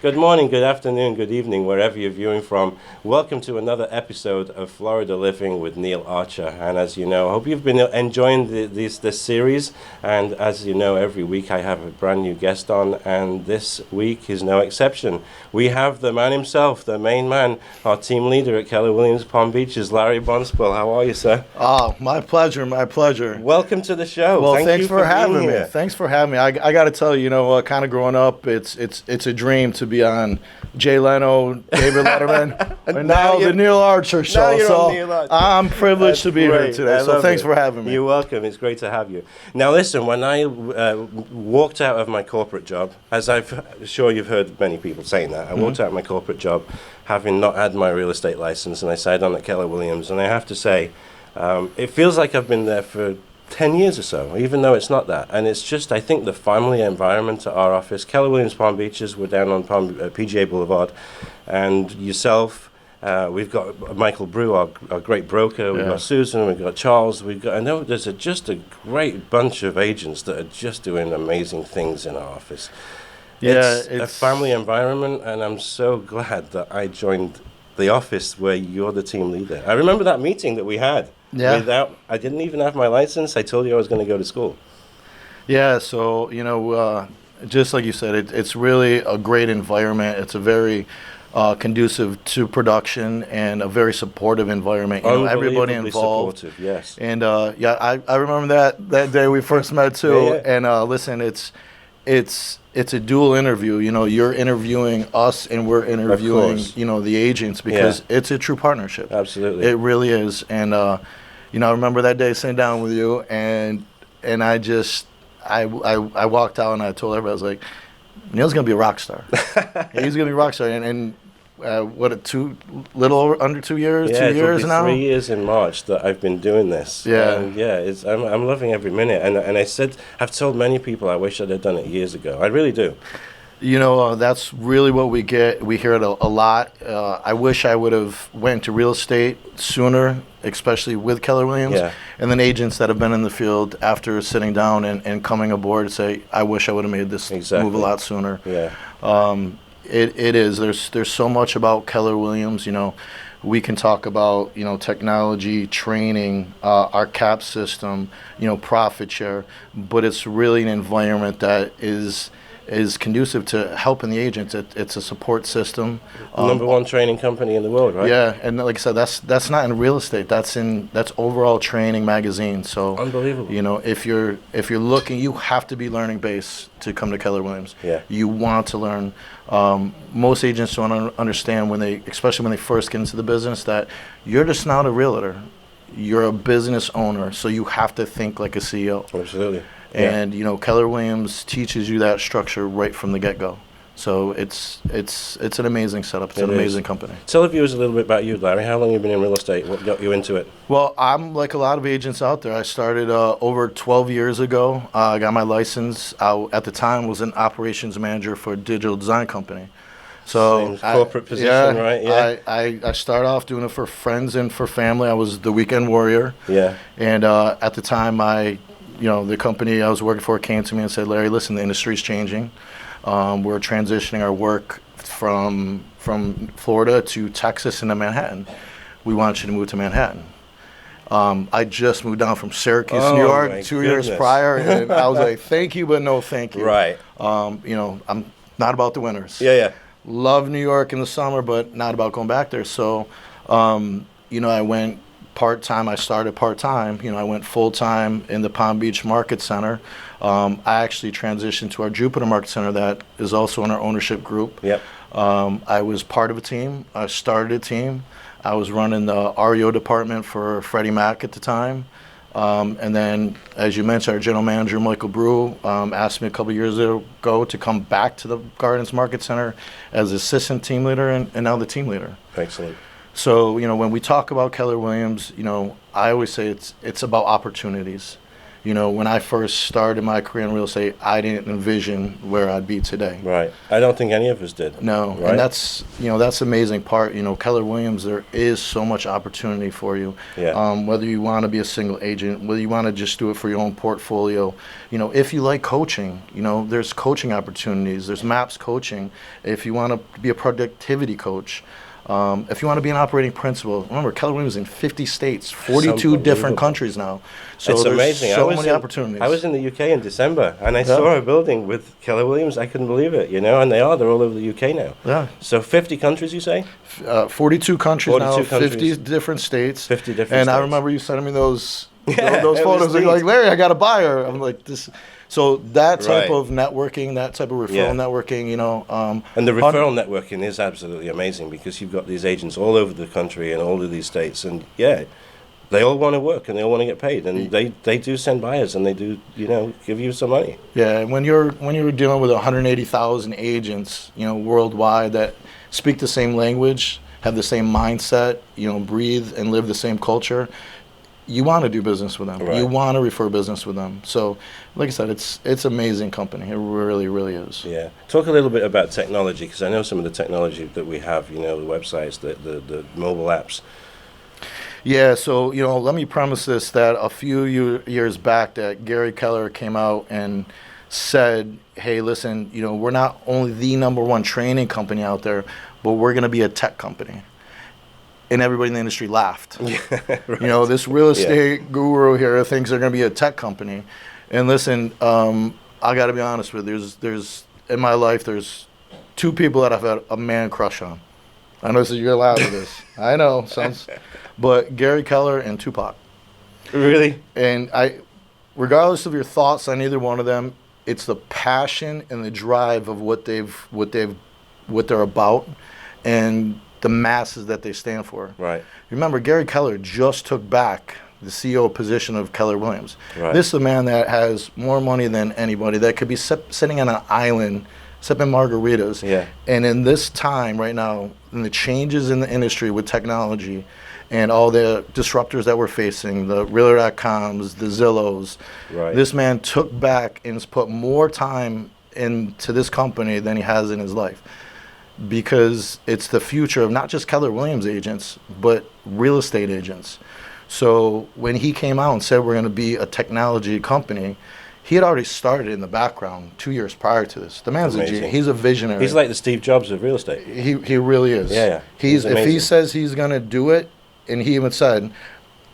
Good morning, good afternoon, good evening, wherever you're viewing from. Welcome to another episode of Florida Living with Neil Archer. And as you know, I hope you've been enjoying this series. And as you know, every week I have a brand new guest on, and this week is no exception. We have the man himself, the main man, our team leader at Keller Williams Palm Beach, is Larry Bonspille. How are you, sir? Oh, my pleasure, my pleasure. Welcome to the show. Well, Thank thanks you for having being me. here. Thanks for having me. I got to tell you, kind of growing up, it's a dream to be on Jay Leno, David Letterman, and now the Neil Archer show. Now you're So on Neil Archer. I'm privileged to be here Great. today. I So love thanks it. for having me. You're welcome. It's great to have you. Now listen, when I walked out of my corporate job, as I'm sure you've heard many people saying that, I walked out of my corporate job having not had my real estate license, and I signed on at Keller Williams, and I have to say, it feels like I've been there for 10 years or so, even though it's not that. And it's just, I think, the family environment at our office. Keller Williams Palm Beaches, we're down on PGA Boulevard, and yourself, we've got Michael Brew, our great broker, we've got Susan, we've got Charles, I know there's just a great bunch of agents that are just doing amazing things in our office. Yeah, it's a family environment, and I'm so glad that I joined the office where you're the team leader. I remember that meeting that we had. Yeah. I didn't even have my license. I told you I was going to go to school. Yeah, so, just like you said, it's really a great environment. It's a very conducive to production and a very supportive environment. Everybody Unbelievably involved. supportive, yes. And, I remember that day we first met, too. Yeah. And, listen, it's a dual interview. You're interviewing us and we're interviewing, the agents, because it's a true partnership. Absolutely. It really is. And, I remember that day sitting down with you, and I walked out and I told everybody, I was like, Neil's going to be a rock star. He's going to be a rock star. And under 2 years, yeah, 2 years now? 3 years in March that I've been doing this. Yeah. And I'm loving every minute. And I've told many people I wish I'd have done it years ago. I really do. That's really what we get. We hear it a lot. I wish I would have went to real estate sooner, especially with Keller Williams. Yeah. And then agents that have been in the field after sitting down and coming aboard say, I wish I would have made this move a lot sooner. Yeah. It is. There's so much about Keller Williams. We can talk about, technology, training, our cap system, profit share, but it's really an environment that is conducive to helping the agents. It's a support system. Number one training company in the world, right? Yeah, and like I said, that's not in real estate. That's overall training magazine. So Unbelievable. if you're looking, you have to be learning based to come to Keller Williams. Yeah. You want to learn. Most agents don't understand especially when they first get into the business, that you're just not a realtor. You're a business owner, so you have to think like a CEO. Absolutely. And Keller Williams teaches you that structure right from the get-go. So it's an amazing setup. It's an amazing company. Tell the viewers a little bit about you, Larry. How long have you been in real estate? What got you into it? Well, I'm like a lot of agents out there. I started over 12 years ago. I got my license. I, at the time, was an operations manager for a digital design company. So corporate position, right? Yeah. I started off doing it for friends and for family. I was the weekend warrior. Yeah. And at the time, the company I was working for came to me and said, Larry, listen, the industry's changing. We're transitioning our work from Florida to Texas and to Manhattan. We want you to move to Manhattan. I just moved down from Syracuse, New York, 2 years prior, and I was like, thank you, but no thank you. Right. I'm not about the winters. Yeah. Love New York in the summer, but not about going back there. So, I went part-time. I started part-time. I went full-time in the Palm Beach Market Center. I actually transitioned to our Jupiter Market Center that is also in our ownership group. Yep. I was part of a team. I started a team. I was running the REO department for Freddie Mac at the time. And then, as you mentioned, our general manager, Michael Brew, asked me a couple years ago to come back to the Gardens Market Center as assistant team leader and now the team leader. Excellent. So, when we talk about Keller Williams, I always say it's about opportunities. You know, when I first started my career in real estate, I didn't envision where I'd be today. Right. I don't think any of us did. No, right? and that's the amazing part. You know, Keller Williams, there is so much opportunity for you. Yeah. Whether you want to be a single agent, whether you want to just do it for your own portfolio. You know, if you like coaching, you know, there's coaching opportunities. There's MAPS coaching. If you want to be a productivity coach. If you want to be an operating principal, remember Keller Williams is in 50 states, 42 different countries now. So it's there's amazing. so many opportunities. I was in the UK in December, and I saw a building with Keller Williams. I couldn't believe it, you know, and they're all over the UK now. Yeah. So 50 countries, you say? 42 countries 42 now, countries. 50 different states. 50 different and states. I remember you sending me those Yeah, those it was photos. And you're like, neat. Larry, I got a buyer. I'm like, this. So that type Right. of networking, that type of referral networking, you know. And the referral networking is absolutely amazing because you've got these agents all over the country and all of these states, and they all want to work and they all want to get paid, and they do send buyers and they do, you know, give you some money. Yeah, and when you're dealing with 180,000 agents, you know, worldwide that speak the same language, have the same mindset, you know, breathe and live the same culture, you want to do business with them. Right. You want to refer business with them. So, like I said, it's amazing company. It really, really is. Yeah. Talk a little bit about technology, because I know some of the technology that we have, you know, the websites, the mobile apps. Yeah, so, you know, let me premise this, that a few years back that Gary Keller came out and said, hey, listen, you know, we're not only the number one training company out there, but we're going to be a tech company. And everybody in the industry laughed. Right. You know, this real estate guru here thinks they're going to be a tech company. And listen, I got to be honest with you. There's in my life, there's two people that I've had a man crush on. I know you're allowed with this. I know, sounds, but Gary Keller and Tupac. Really? And regardless of your thoughts on either one of them, it's the passion and the drive of what they're about, and the masses that they stand for. Right. Remember, Gary Keller just took back the CEO position of Keller Williams. Right. This is a man that has more money than anybody, that could be sitting on an island sipping margaritas. Yeah. And in this time right now, in the changes in the industry with technology and all the disruptors that we're facing, the Realtor.coms, the Zillows, Right. this man took back and has put more time into this company than he has in his life. Because it's the future of not just Keller Williams agents, but real estate agents. So when he came out and said we're going to be a technology company, he had already started in the background 2 years prior to this. The man's Amazing. he's a visionary. He's like the Steve Jobs of real estate. He really is. Yeah. If he amazing. says he's going to do it, and he even said,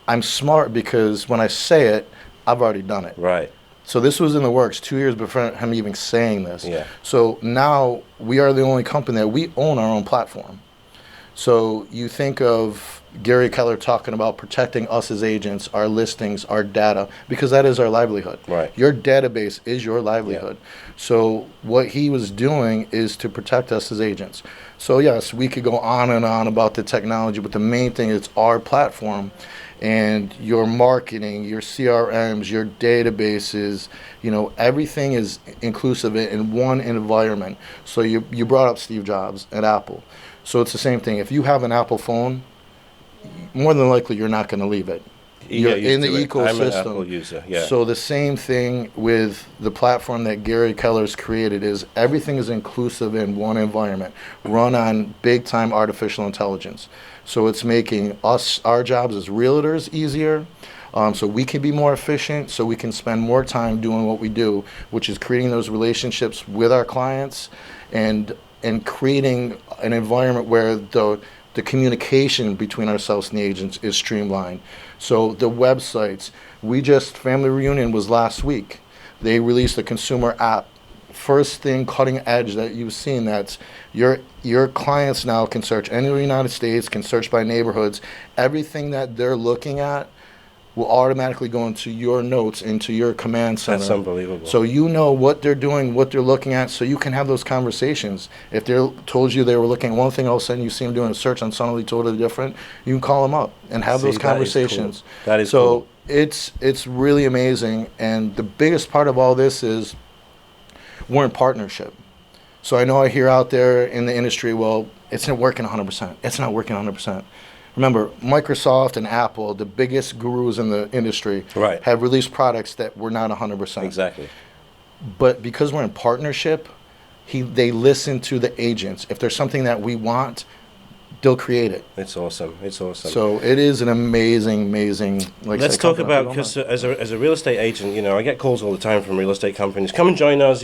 I'm smart because when I say it, I've already done it. Right. So this was in the works 2 years before him even saying this. Yeah. So now we are the only company that we own our own platform. So you think of Gary Keller talking about protecting us as agents, our listings, our data, because that is our livelihood. Right. Your database is your livelihood. Yeah. So what he was doing is to protect us as agents. So yes, we could go on and on about the technology, but the main thing is our platform. And your marketing, your CRMs, your databases, you know, everything is inclusive in one environment. So you brought up Steve Jobs at Apple. So it's the same thing. If you have an Apple phone, more than likely you're not going to leave it. You're in the ecosystem. I'm an Apple user, yeah. So the same thing with the platform that Gary Keller's created is everything is inclusive in one environment, run on big time artificial intelligence. So it's making our jobs as realtors easier, so we can be more efficient, so we can spend more time doing what we do, which is creating those relationships with our clients and creating an environment where the communication between ourselves and the agents is streamlined. So the websites, Family Reunion was last week. They released a consumer app. First thing cutting edge that you've seen, that's your clients now can search anywhere in the United States, can search by neighborhoods. Everything that they're looking at will automatically go into your notes, into your command center. That's unbelievable. So you know what they're doing, what they're looking at, so you can have those conversations. If they told you they were looking at one thing, all of a sudden you see them doing a search on something totally different, you can call them up and have those conversations. That is cool. It's really amazing, and the biggest part of all this is we're in partnership. So I know I hear out there in the industry, well, it's not working 100%. It's not working 100%. Remember, Microsoft and Apple, the biggest gurus in the industry, Right. have released products that were not 100%. Exactly. But because we're in partnership, they listen to the agents. If there's something that we want, they'll create it. It's awesome. It's awesome. So it is an amazing, like I Let's said, talk company. about, because as a real estate agent, I get calls all the time from real estate companies. Come and join us.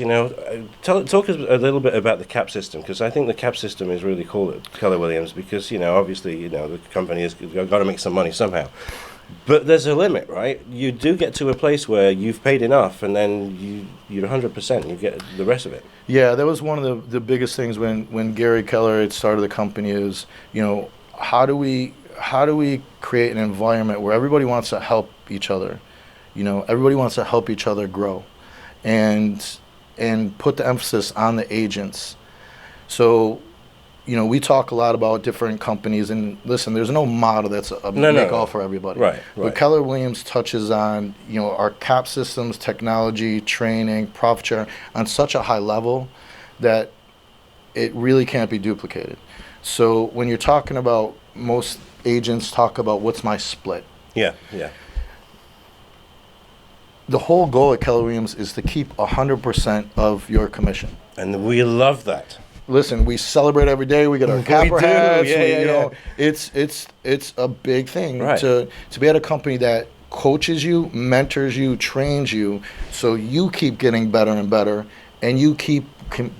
Talk a little bit about the cap system, because I think the cap system is really cool at Keller Williams, because obviously the company has got to make some money somehow. But there's a limit, right? You do get to a place where you've paid enough, and then you're 100%. You get the rest of it. Yeah, that was one of the biggest things when Gary Keller had started the company is, how do we create an environment where everybody wants to help each other? Everybody wants to help each other grow, and put the emphasis on the agents. So, we talk a lot about different companies, and listen, there's no model that's a make-all for everybody. Right. But Keller Williams touches on, our cap systems, technology, training, profit share on such a high level that it really can't be duplicated. So when you're talking about, most agents talk about, what's my split? Yeah. The whole goal at Keller Williams is to keep 100% of your commission. And we love that. Listen, we celebrate every day. We get our capper hats. It's a big thing to be at a company that coaches you, mentors you, trains you, so you keep getting better and better, and you keep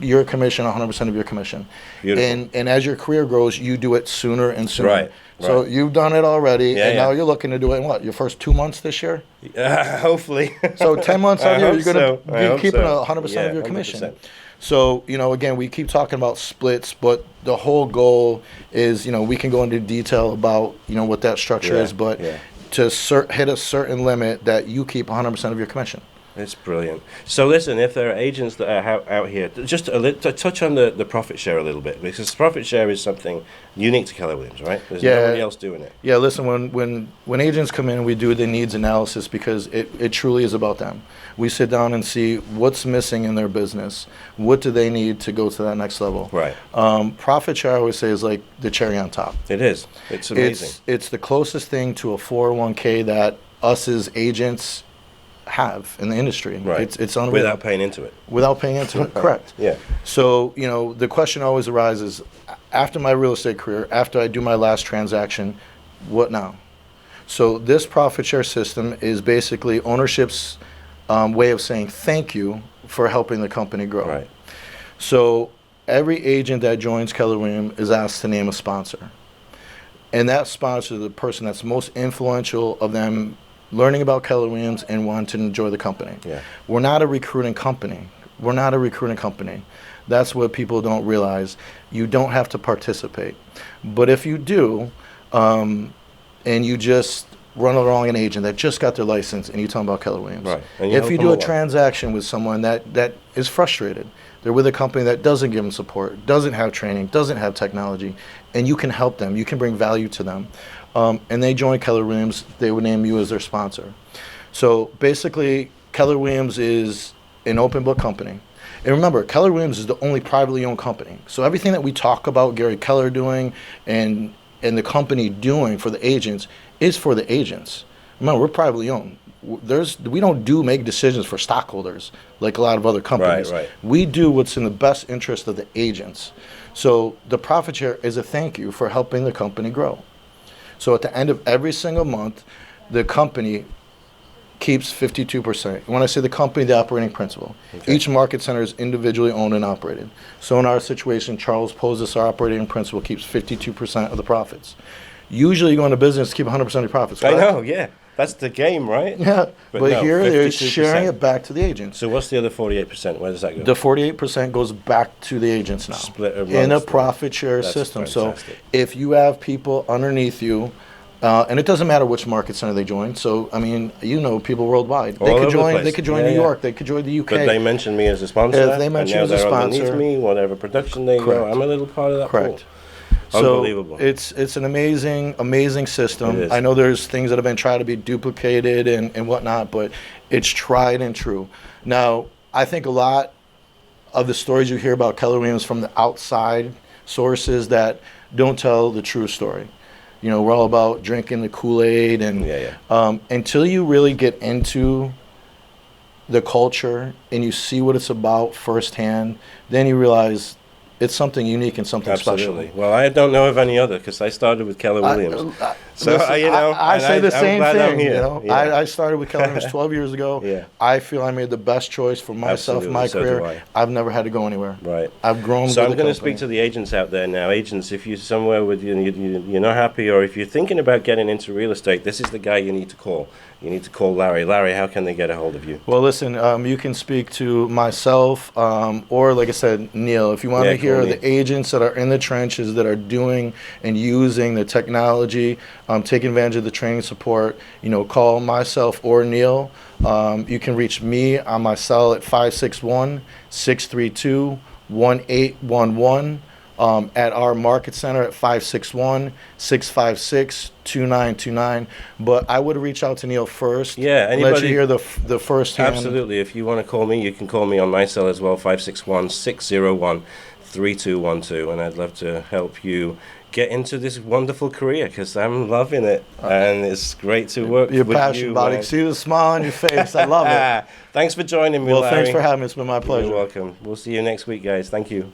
your commission 100% of your commission. Beautiful. And as your career grows, you do it sooner and sooner. Right. So you've done it already, now you're looking to do it in what, your first 2 months this year? Hopefully. So 10 months out of the year, you're going to be keeping 100% of your 100%. commission. So, again, we keep talking about splits, but the whole goal is, we can go into detail about, what that structure is, but to hit a certain limit that you keep 100% of your commission. It's brilliant. So listen, if there are agents that are out here, just to touch on the profit share a little bit, because profit share is something unique to Keller Williams, right? There's nobody else doing it. Yeah, listen, when agents come in, we do the needs analysis, because it truly is about them. We sit down and see what's missing in their business. What do they need to go to that next level? Right. Profit share, I always say, is like the cherry on top. It is. It's amazing. It's the closest thing to a 401k that us as agents have in the industry. Right. It's unreal. Without paying into it. Correct. Yeah. So, the question always arises, after my real estate career, after I do my last transaction, what now? So this profit share system is basically ownership's way of saying thank you for helping the company grow. Right. So every agent that joins Keller Williams is asked to name a sponsor. And that sponsor is the person that's most influential of them learning about Keller Williams and wanting to enjoy the company. Yeah. We're not a recruiting company. That's what people don't realize. You don't have to participate. But if you do, and you just run along an agent that just got their license and you tell them about Keller Williams. Right. If you do a transaction with someone that is frustrated, they're with a company that doesn't give them support, doesn't have training, doesn't have technology, and you can help them, you can bring value to them, and they join Keller Williams, they would name you as their sponsor. So basically, Keller Williams is an open book company. And remember, Keller Williams is the only privately owned company. So everything that we talk about Gary Keller doing and the company doing for the agents is for the agents. Remember, we're privately owned. We don't make decisions for stockholders like a lot of other companies. Right. We do what's in the best interest of the agents. So the profit share is a thank you for helping the company grow. So at the end of every single month, the company keeps 52%. When I say the company, the operating principal. Okay. Each market center is individually owned and operated. So in our situation, Charles Pozis, our operating principal, keeps 52% of the profits. Usually you go into business to keep 100% of your profits, right? I know, yeah. That's the game, right? Yeah, but no, here they're sharing it back to the agents. So what's the other 48%? Where does that go? The 48% goes back to the agents now. Split in a profit share system. Fantastic. So if you have people underneath you, and it doesn't matter which market center they join. So I mean, people worldwide. They could join New York. They could join the UK. But they mention me as a sponsor. If they mention you as a sponsor, underneath me, whatever production they go, I'm a little part of that. Correct. Pool. Unbelievable. So it's an amazing system. I know there's things that have been tried to be duplicated and whatnot, but it's tried and true. Now, I think a lot of the stories you hear about Keller Williams from the outside sources that don't tell the true story. You know, we're all about drinking the Kool-Aid, and until you really get into the culture and you see what it's about firsthand, then you realize it's something unique and something Absolutely. special. Well, I don't know of any other because I started with Keller Williams. Listen, you know, I say the same thing. You know, Yeah. I started with Keller Williams 12 years ago. Yeah. I feel I made the best choice for myself, Absolutely, my so do career. I. I've never had to go anywhere. Right. I've grown. So with I'm the going to company. speak to the agents out there now. Agents, if you're somewhere with you're not happy, or if you're thinking about getting into real estate, this is the guy you need to call. You need to call Larry. Larry, how can they get a hold of you? Well, listen, you can speak to myself, or like I said, Neil. If you want to hear the agents that are in the trenches that are doing and using the technology, taking advantage of the training support, you know, call myself or Neil. You can reach me on my cell at 561-632-1811. At our market center at 561-656-2929. But I would reach out to Neil first. Yeah, let you hear the first hand. Absolutely. If you want to call me, you can call me on my cell as well, 561-601-3212. And I'd love to help you get into this wonderful career because I'm loving it. And it's great to work You're with passionate you. about it. See the smile on your face. I love it. Thanks for joining me, Well, Larry. thanks for having me. It's been my pleasure. You're welcome. We'll see you next week, guys. Thank you.